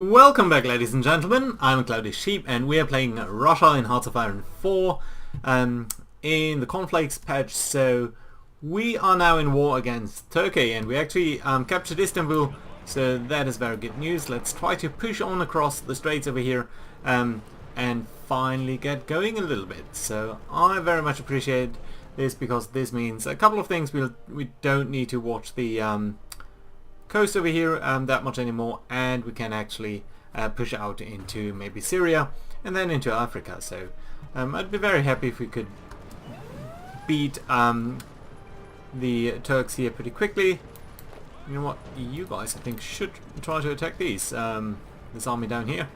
Welcome back, ladies and gentlemen. I'm Cloudy Sheep and we are playing Russia in Hearts of Iron 4 in the Cornflakes patch. So we are now in war against Turkey and we actually captured Istanbul, so that is very good news. Let's try to push on across the straits over here and finally get going a little bit. So I very much appreciate this because this means a couple of things. We don't need to watch the coast over here that much anymore, and we can actually push out into maybe Syria and then into Africa. So I'd be very happy if we could beat the Turks here pretty quickly. You know what, you guys I think should try to attack these this army down here.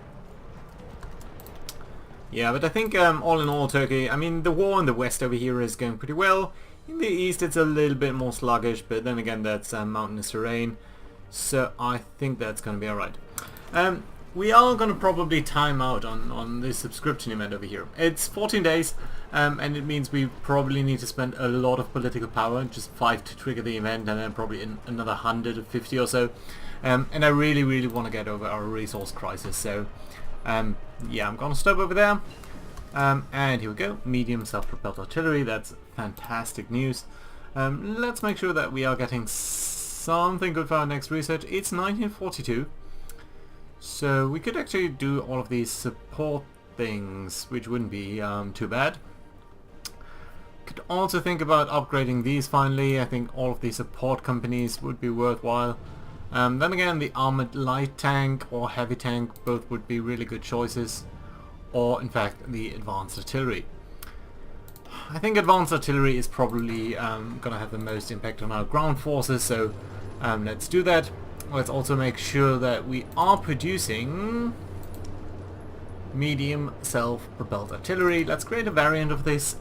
Yeah, but I think all in all, Turkey, I mean, the war in the west over here is going pretty well. In the east it's a little bit more sluggish, but then again that's mountainous terrain. So I think that's going to be alright. We are going to probably time out on this subscription event over here. It's 14 days, and it means we probably need to spend a lot of political power, just 5 to trigger the event, and then probably another 150 or so. And I really want to get over our resource crisis. So yeah, I'm going to stop over there. And here we go, medium self-propelled artillery. That's fantastic news. Let's make sure that we are getting something good for our next research. It's 1942, so we could actually do all of these support things, which wouldn't be too bad. Could also think about upgrading these finally. I think all of these support companies would be worthwhile. Then again, the armored light tank or heavy tank both would be really good choices, or in fact the advanced artillery. I think advanced artillery is probably going to have the most impact on our ground forces, so let's do that. Let's also make sure that we are producing medium self-propelled artillery. Let's create a variant of this.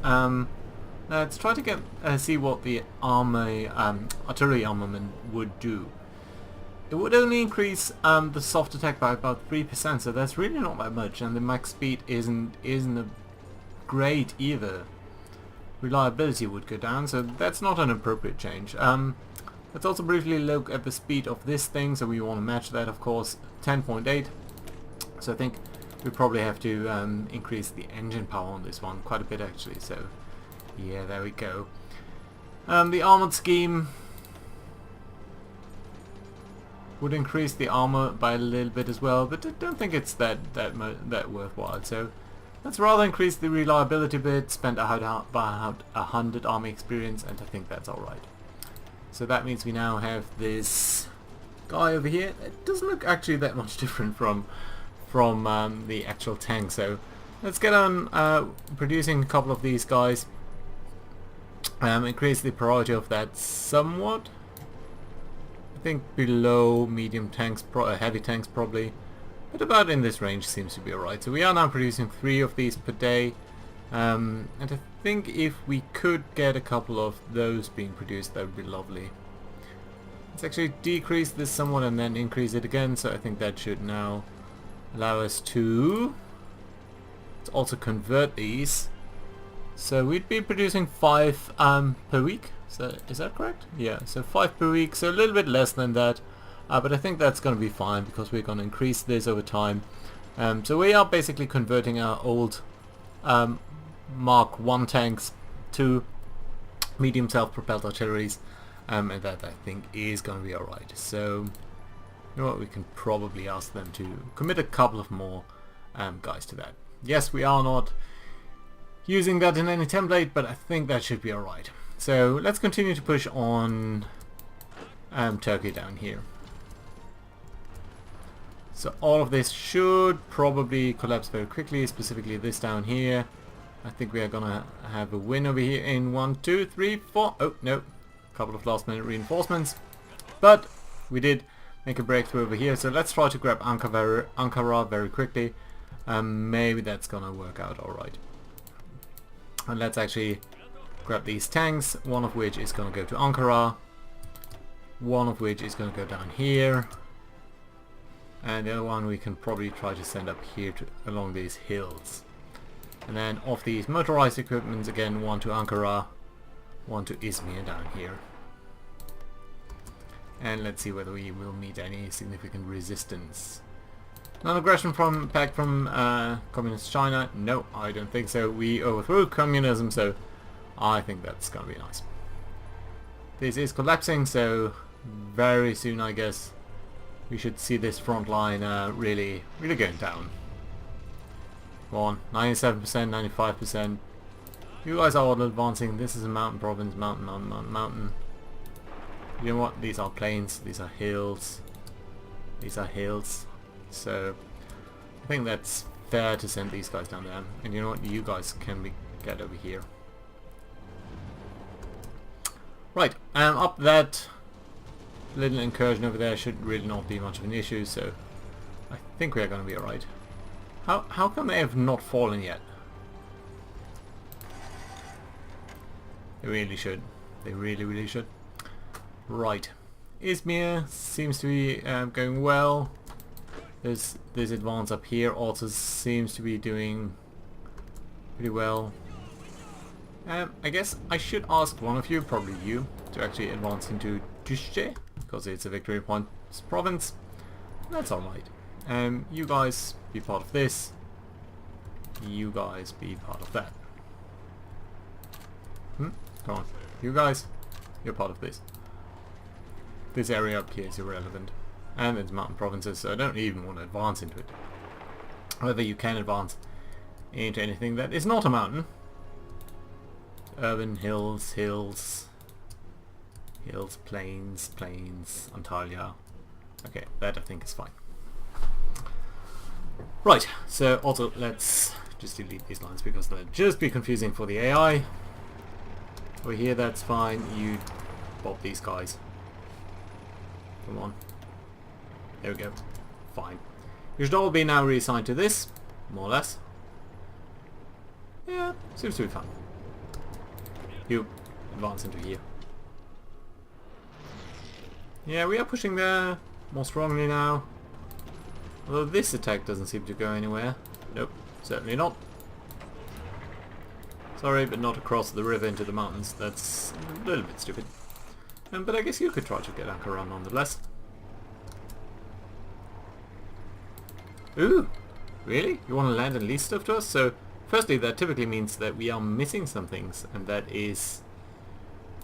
Let's try to get see what the artillery armament would do. It would only increase the soft attack by about 3%, so that's really not that much, and the max speed isn't great either. Reliability would go down, so that's not an appropriate change. Let's also briefly look at the speed of this thing, so we want to match that, of course, 10.8. So I think we probably have to increase the engine power on this one quite a bit actually, so yeah, there we go. The armored scheme would increase the armor by a little bit as well, but I don't think it's that worthwhile. So let's rather increase the reliability a bit, spend about 100 army experience, and I think that's alright. So that means we now have this guy over here. It doesn't look actually that much different from the actual tank, so let's get on producing a couple of these guys. Increase the priority of that somewhat. I think below medium tanks, heavy tanks probably. But about in this range seems to be alright. So we are now producing 3 of these per day. And I think if we could get a couple of those being produced, that would be lovely. Let's actually decrease this somewhat and then increase it again. So I think that should now allow us to also convert these. So we'd be producing 5 per week. So is that correct? Yeah, so 5 per week. So a little bit less than that. But I think that's going to be fine because we're going to increase this over time. So we are basically converting our old Mark 1 tanks to medium self-propelled artilleries, and that I think is going to be alright. So you know what, we can probably ask them to commit a couple of more guys to that. Yes, we are not using that in any template, but I think that should be alright. So let's continue to push on Turkey down here. So all of this should probably collapse very quickly, specifically this down here. I think we are gonna have a win over here in 1, 2, 3, 4. Oh no, a couple of last minute reinforcements, but we did make a breakthrough over here. So let's try to grab Ankara very quickly. Maybe that's gonna work out alright. And let's actually grab these tanks, one of which is gonna go to Ankara, one of which is gonna go down here, and the other one we can probably try to send up here along these hills. And then of these motorized equipments, again, one to Ankara, one to Izmir down here. And let's see whether we will meet any significant resistance. Non-aggression from pact from Communist China? No, I don't think so. We overthrew communism, so I think that's gonna be nice. This is collapsing, so very soon I guess we should see this front line really going down. Come on, 97%, 95%. You guys are all advancing. This is a mountain province, mountain. You know what? These are plains, these are hills. These are hills. So I think that's fair to send these guys down there. And you know what? You guys can get over here. Right, up that little incursion over there should really not be much of an issue, so I think we are going to be alright. How come they have not fallen yet? They really should. They really should. Right. Izmir seems to be going well. This advance up here also seems to be doing pretty well. I guess I should ask one of you, probably you, to actually advance into Dushche, because it's a victory point province. That's alright. You guys be part of this. You guys be part of that. Come on. You guys, you're part of this. This area up here is irrelevant. And it's mountain provinces, so I don't even want to advance into it. However, you can advance into anything that is not a mountain. Urban, hills, plains, Antalya. Okay, that I think is fine. Right, so also let's just delete these lines because they'll just be confusing for the AI. Over here, that's fine. You bob these guys. Come on. There we go. Fine. You should all be now reassigned to this, more or less. Yeah, seems to be fun. You advance into here. Yeah, we are pushing there more strongly now. Although this attack doesn't seem to go anywhere. Nope, certainly not. Sorry, but not across the river into the mountains. That's a little bit stupid. But I guess you could try to get Ankara nonetheless. Ooh, really? You want to land and lease stuff to us? So, firstly, that typically means that we are missing some things, and that is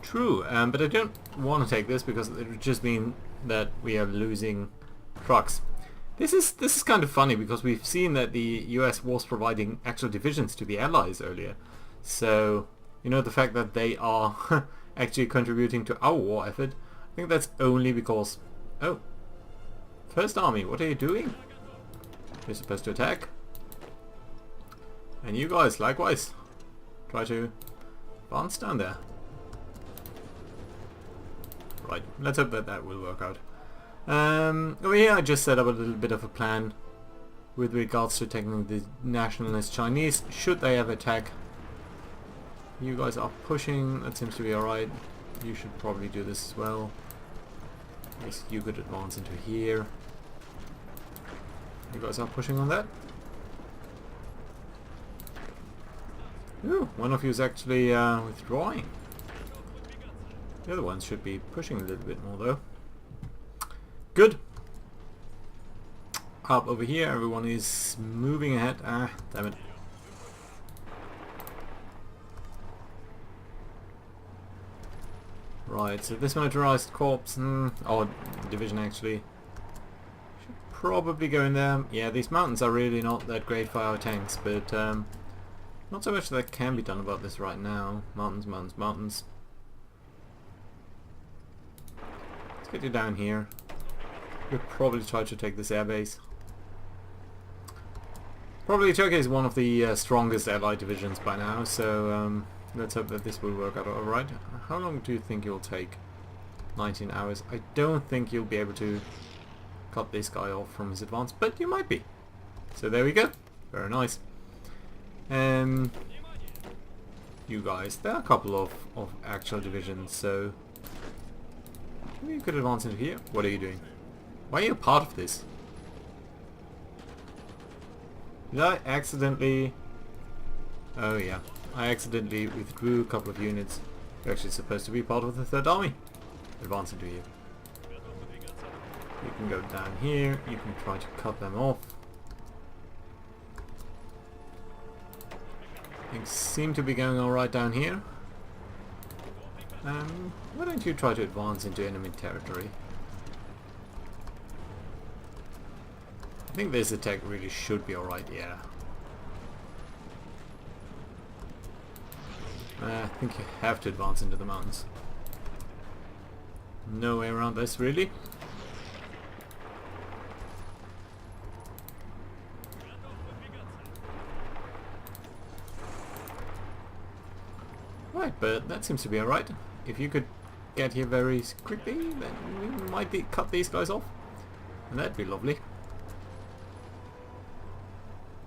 true. But I don't want to take this because it would just mean that we are losing trucks. This is kind of funny because we've seen that the US was providing actual divisions to the Allies earlier. So, you know, the fact that they are actually contributing to our war effort, I think that's only because... Oh, First Army, what are you doing? You're supposed to attack. And you guys, likewise, try to advance down there. Right, let's hope that that will work out. Over here I just set up a little bit of a plan with regards to taking the nationalist Chinese, should they ever attack. You guys are pushing, that seems to be alright. You should probably do this as well. Yes, you could advance into here. You guys are pushing on that. Ooh, one of you is actually withdrawing. The other ones should be pushing a little bit more though. Good. Up over here, everyone is moving ahead. Ah, damn it. Right, so this militarized corps, or division actually, should probably go in there. Yeah, these mountains are really not that great for our tanks, but not so much that can be done about this right now. Mountains. Let's get you down here. We'll probably try to take this airbase. Probably Turkey is one of the strongest allied divisions by now, so let's hope that this will work out alright. How long do you think you'll take? 19 hours. I don't think you'll be able to cut this guy off from his advance, but you might be. So there we go. Very nice. You guys, there are a couple of actual divisions, so maybe you could advance into here. What are you doing? Why are you part of this? Did I accidentally... Oh yeah, I accidentally withdrew a couple of units. You're actually supposed to be part of the Third Army. Advance into here. You can go down here, you can try to cut them off. Things seem to be going alright down here. Why don't you try to advance into enemy territory? I think this attack really should be alright, yeah. I think you have to advance into the mountains. No way around this, really. Right, but that seems to be alright. If you could get here very quickly, then we might cut these guys off. And that'd be lovely.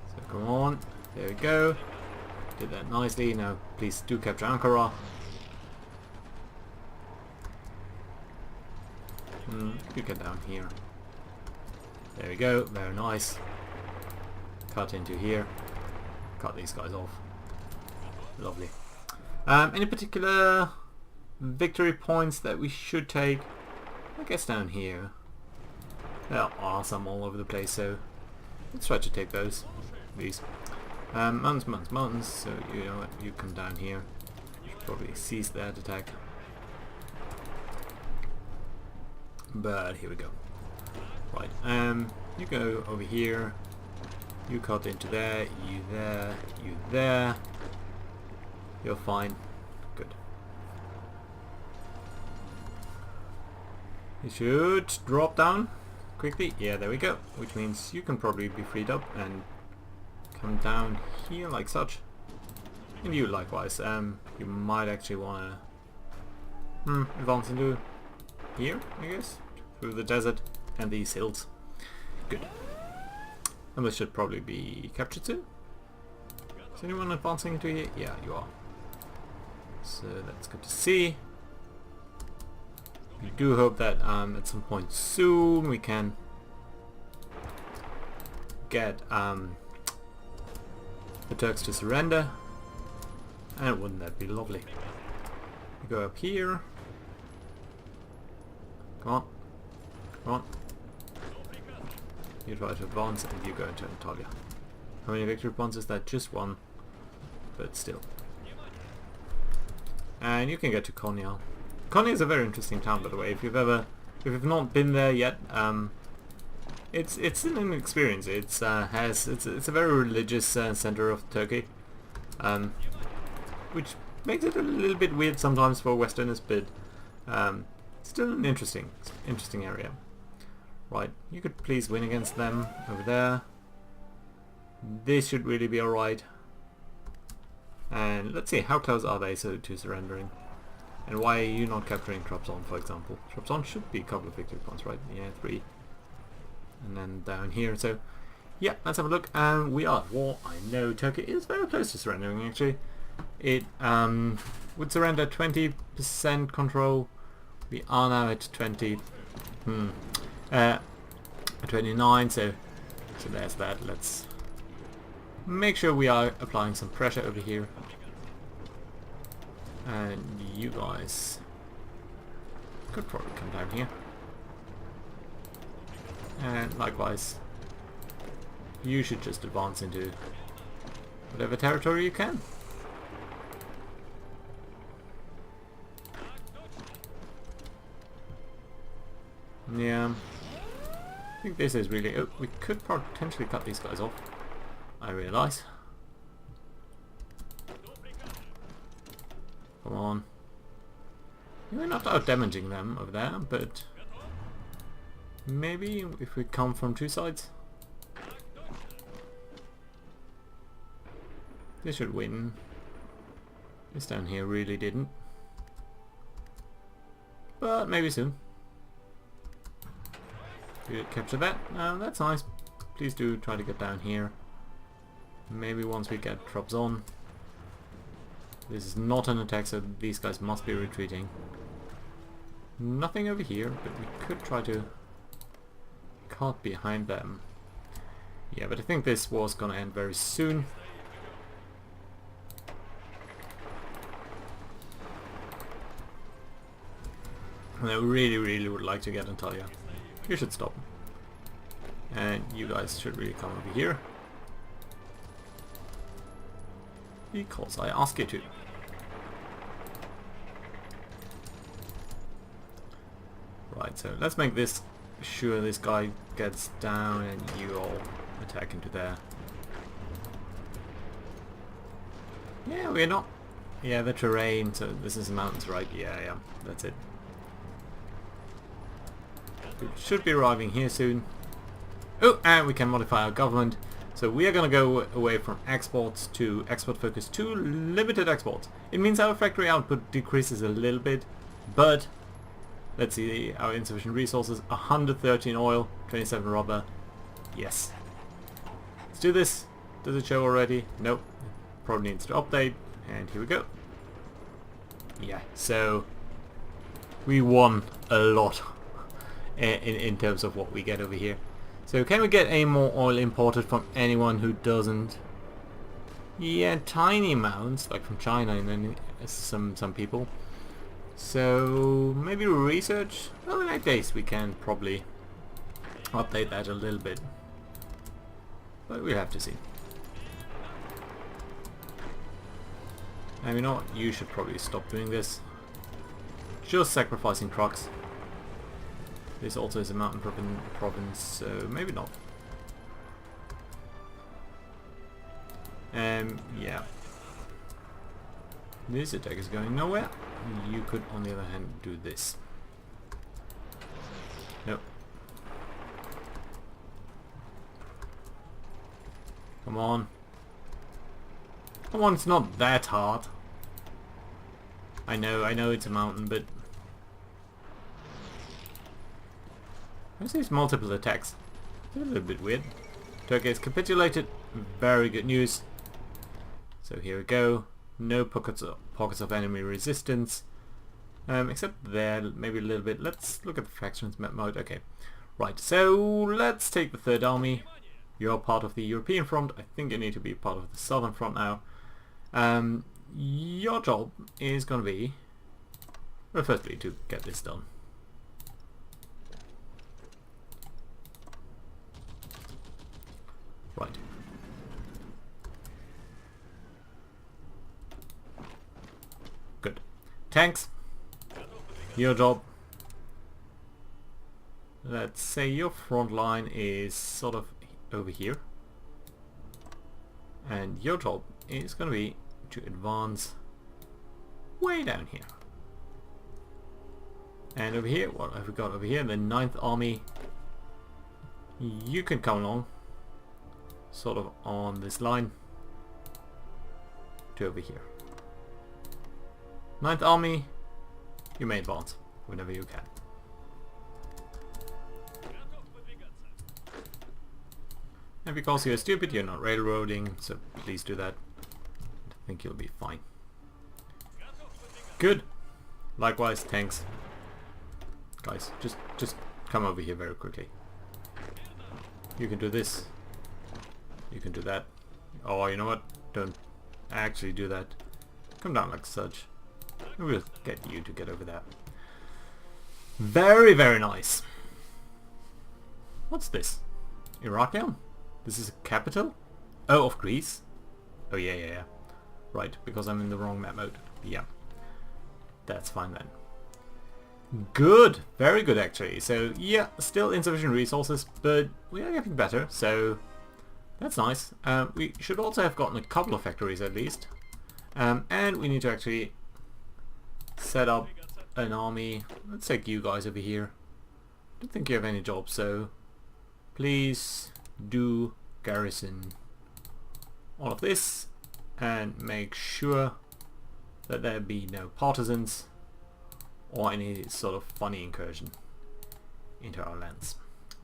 So come on, there we go. Did that nicely. Now please do capture Ankara. You get down here. There we go, very nice. Cut into here. Cut these guys off. Lovely. Any particular victory points that we should take? I guess down here. There are some all over the place, so let's try to take those. These. Mountains. So you know what, you come down here. You should probably cease that attack. But here we go. Right, you go over here. You cut into there, you there, you there. You're fine. Good. You should drop down quickly. Yeah, there we go. Which means you can probably be freed up and come down here like such. And you likewise. You might actually want to advance into here, I guess. Through the desert and these hills. Good. And this should probably be captured soon. Is anyone advancing into here? Yeah, you are. So that's good to see. We do hope that at some point soon we can get the Turks to surrender. And wouldn't that be lovely? We go up here. Come on. Come on. You try to advance and you go into Antalya. How many victory points is that? Just one. But still. And you can get to Konya. Konya is a very interesting town, by the way. If you've not been there yet, it's an experience. It's a very religious center of Turkey, which makes it a little bit weird sometimes for Westerners, but still an interesting area. Right, you could please win against them over there. This should really be alright. And let's see, how close are they to surrendering? And why are you not capturing Trabzon, for example? Trabzon should be a couple of victory points, right? Yeah, 3. And then down here, so yeah, let's have a look. We are at war. I know Turkey is very close to surrendering, actually. It would surrender 20% control. We are now at 29, so there's that. Let's make sure we are applying some pressure over here. And you guys could probably come down here. And likewise, you should just advance into whatever territory you can. Yeah, I think this is really... Oh, we could potentially cut these guys off, I realise. Come on. We're not out damaging them over there, but maybe if we come from two sides. This should win. This down here really didn't. But maybe soon. You capture that. That's nice. Please do try to get down here. Maybe once we get Trabzon. This is not an attack, so these guys must be retreating. Nothing over here, but we could try to cut behind them. Yeah, but I think this war's gonna end very soon. And I really would like to get Antalya. You should stop. And you guys should really come over here. Because I ask you to. Right, so let's make this sure this guy gets down and you all attack into there. Yeah, we're not... Yeah, the terrain, so this is the mountains, right? Yeah, that's it. We should be arriving here soon. Oh, and we can modify our government. So we are going to go away from exports to export focus to limited exports. It means our factory output decreases a little bit, but let's see our insufficient resources. 113 oil, 27 rubber. Yes. Let's do this. Does it show already? Nope. Probably needs to update. And here we go. Yeah, so we won a lot in terms of what we get over here. So can we get any more oil imported from anyone who doesn't? Yeah, tiny amounts, like from China and then some people. So maybe research? Well, in that case we can probably update that a little bit. But we'll have to see. And you know what? You should probably stop doing this. Just sacrificing trucks. This also is a mountain province, so maybe not. Yeah. This attack is going nowhere. You could, on the other hand, do this. Nope. Come on. Come on, it's not that hard. I know it's a mountain, but... What's these multiple attacks? It's a little bit weird. Turkey has capitulated. Very good news. So here we go. No pockets of enemy resistance. Except there, maybe a little bit. Let's look at the fractions map mode. Okay. Right, so let's take the Third Army. You're part of the European front. I think you need to be part of the Southern front now. Your job is going to be, well, firstly, to get this done. Right. Good. Tanks. Your job. Let's say your front line is sort of over here. And your job is going to be to advance way down here. And over here, what have we got over here? The 9th Army. You can come along. Sort of on this line to over here. 9th Army, you may advance whenever you can. And because you're stupid, you're not railroading, so please do that. I think you'll be fine. Good. Likewise, tanks. Guys, just come over here very quickly. You can do this. You can do that. Oh, you know what? Don't actually do that. Come down like such. We'll get you to get over that. Very, very nice. What's this? Iraqium? This is a capital? Oh, of Greece? Oh, yeah. Right, because I'm in the wrong map mode. Yeah. That's fine then. Good. Very good, actually. So, yeah, still insufficient resources, but we are getting better, so... That's nice. We should also have gotten a couple of factories at least. And we need to actually set up an army. Let's take you guys over here. I don't think you have any jobs, so please do garrison all of this and make sure that there be no partisans or any sort of funny incursion into our lands.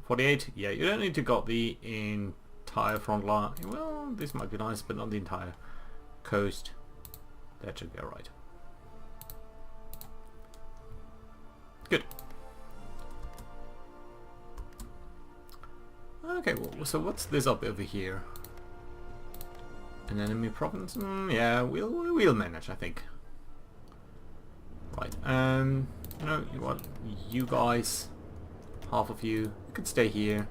48, yeah, you don't need to got the entire front line. Well, this might be nice, but not the entire coast. That should be alright. Good. Okay, well, so what's this up over here? An enemy province? Yeah, we'll manage, I think. Right. You know what? You guys, half of you could stay here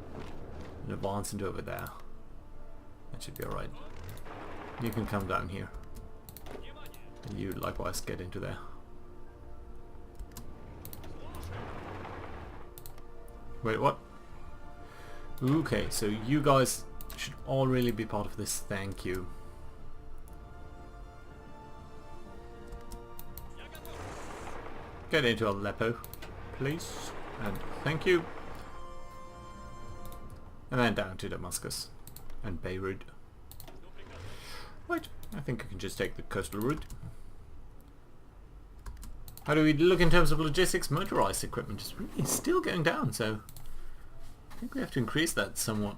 and advance into over there. That should be alright. You can come down here. And you likewise get into there. Wait, what? Okay, so you guys should all really be part of this. Thank you. Get into Aleppo, please. And thank you. And then down to Damascus and Beirut. Right, I think I can just take the coastal route. How do we look in terms of logistics? Motorized equipment is really still going down, so I think we have to increase that somewhat.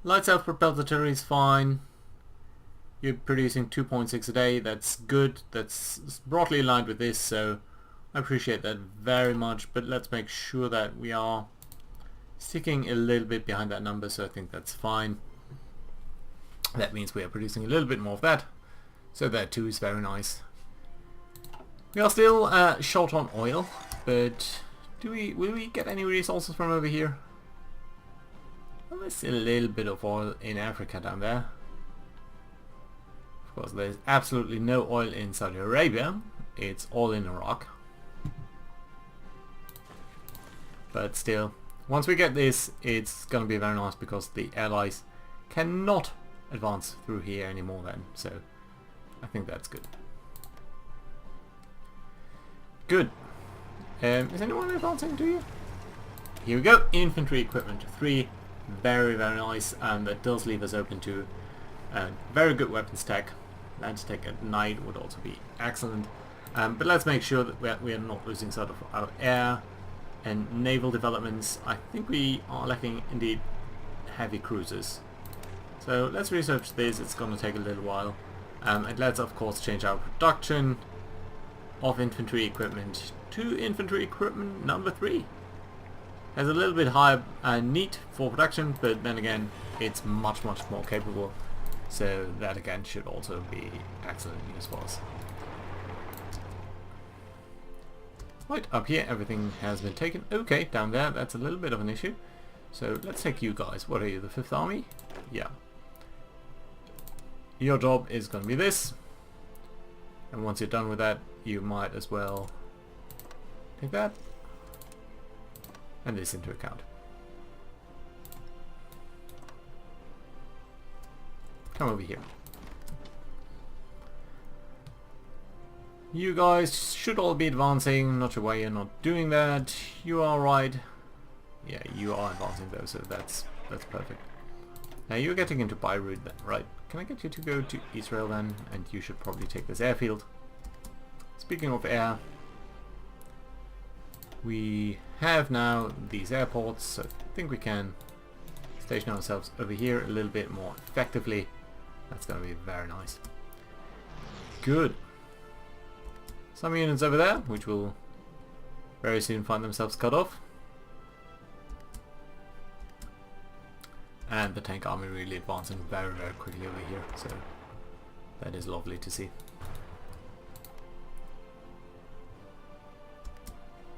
Light self-propelled artillery is fine. You're producing 2.6 a day, that's good. That's broadly aligned with this, so I appreciate that very much, but let's make sure that we are sticking a little bit behind that number, so I think that's fine. That means we are producing a little bit more of that, so that too is very nice. We are still short on oil, but will we get any resources from over here? Well, there's a little bit of oil in Africa down there. Of course, there's absolutely no oil in Saudi Arabia. It's all in Iraq. But still, once we get this, it's going to be very nice because the allies cannot advance through here anymore then. So I think that's good. Good. Is anyone advancing to you? Here we go. Infantry equipment 3. Very, very nice. And that does leave us open to very good weapons tech. Land tech at night would also be excellent. But let's make sure that we are not losing sort of our air and naval developments. I think we are lacking indeed heavy cruisers. So let's research this. It's going to take a little while. And let's of course change our production of infantry equipment to infantry equipment number 3. Has a little bit higher need for production, but then again it's much more capable, so that again should also be excellent news for us. Right, up here everything has been taken. Okay, down there that's a little bit of an issue, so let's take you guys. What are you, the 5th Army? Yeah. Your job is going to be this, and once you're done with that you might as well take that and this into account. Come over here. You guys should all be advancing. Not sure why you're not doing that. You are right. Yeah, you are advancing though, so that's perfect. Now you're getting into Beirut then, right? Can I get you to go to Israel then? And you should probably take this airfield. Speaking of air, we have now these airports, so I think we can station ourselves over here a little bit more effectively. That's going to be very nice. Good. Some units over there, which will very soon find themselves cut off. And the tank army really advancing very, very quickly over here, so that is lovely to see.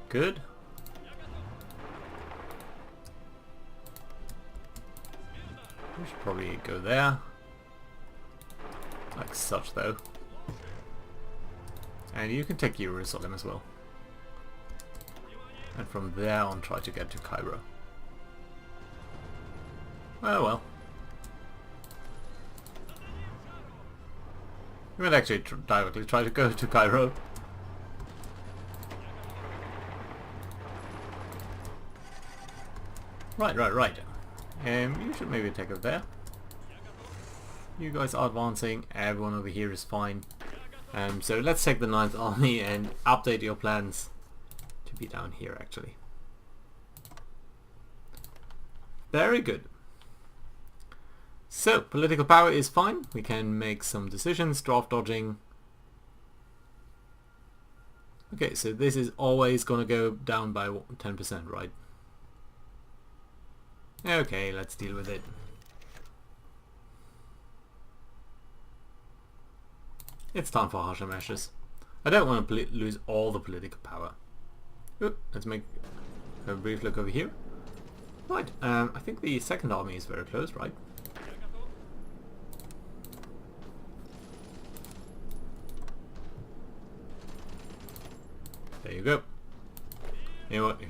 Good. We should probably go there. Like such though. And you can take Jerusalem as well. And from there on try to get to Cairo. Oh well. We might actually directly try to go to Cairo. Right. You should maybe take it there. You guys are advancing. Everyone over here is fine. So let's take the 9th Army and update your plans to be down here actually. Very good. So, political power is fine. We can make some decisions, draft dodging. Okay, so this is always going to go down by 10%, right? Okay, let's deal with it. It's time for harsher measures. I don't want to lose all the political power. Ooh, let's make a brief look over here. Right, I think the 2nd Army is very close, right? There you go. You know what, you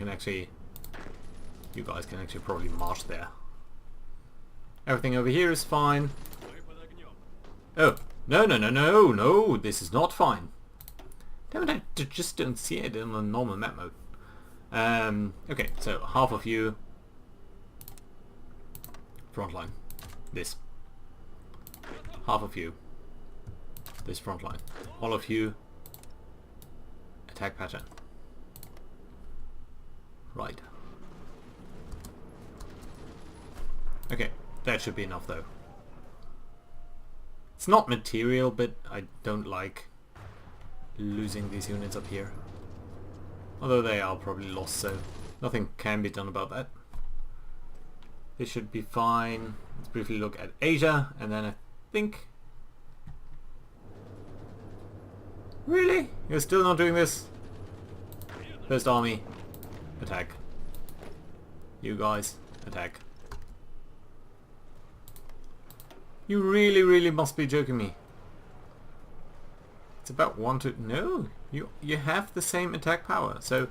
guys can actually probably march there. Everything over here is fine. Oh, no, this is not fine. Damn it, I just don't see it in the normal map mode. Okay, so half of you frontline. This. Half of you this frontline. All of you attack pattern. Right. Okay, that should be enough though. It's not material, but I don't like losing these units up here. Although they are probably lost, so nothing can be done about that. This should be fine. Let's briefly look at Asia, and then I think... Really? You're still not doing this? First army, attack. You guys, attack. You really must be joking me. It's about 1 to... No! You have the same attack power, so...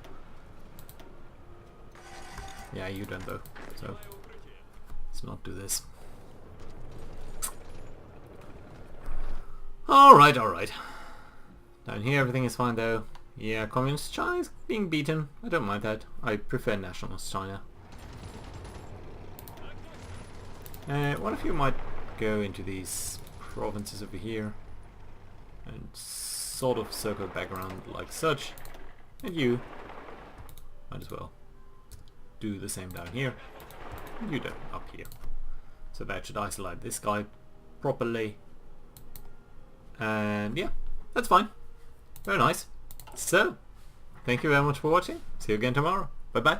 Yeah, you don't though, so... Let's not do this. Alright. Down here everything is fine though. Yeah, Communist China is being beaten. I don't mind that. I prefer Nationalist China. One of you might go into these provinces over here and sort of circle back around like such. And you might as well do the same down here. And you do up here. So that should isolate this guy properly. And yeah, that's fine. Very nice. So, thank you very much for watching. See you again tomorrow. Bye bye.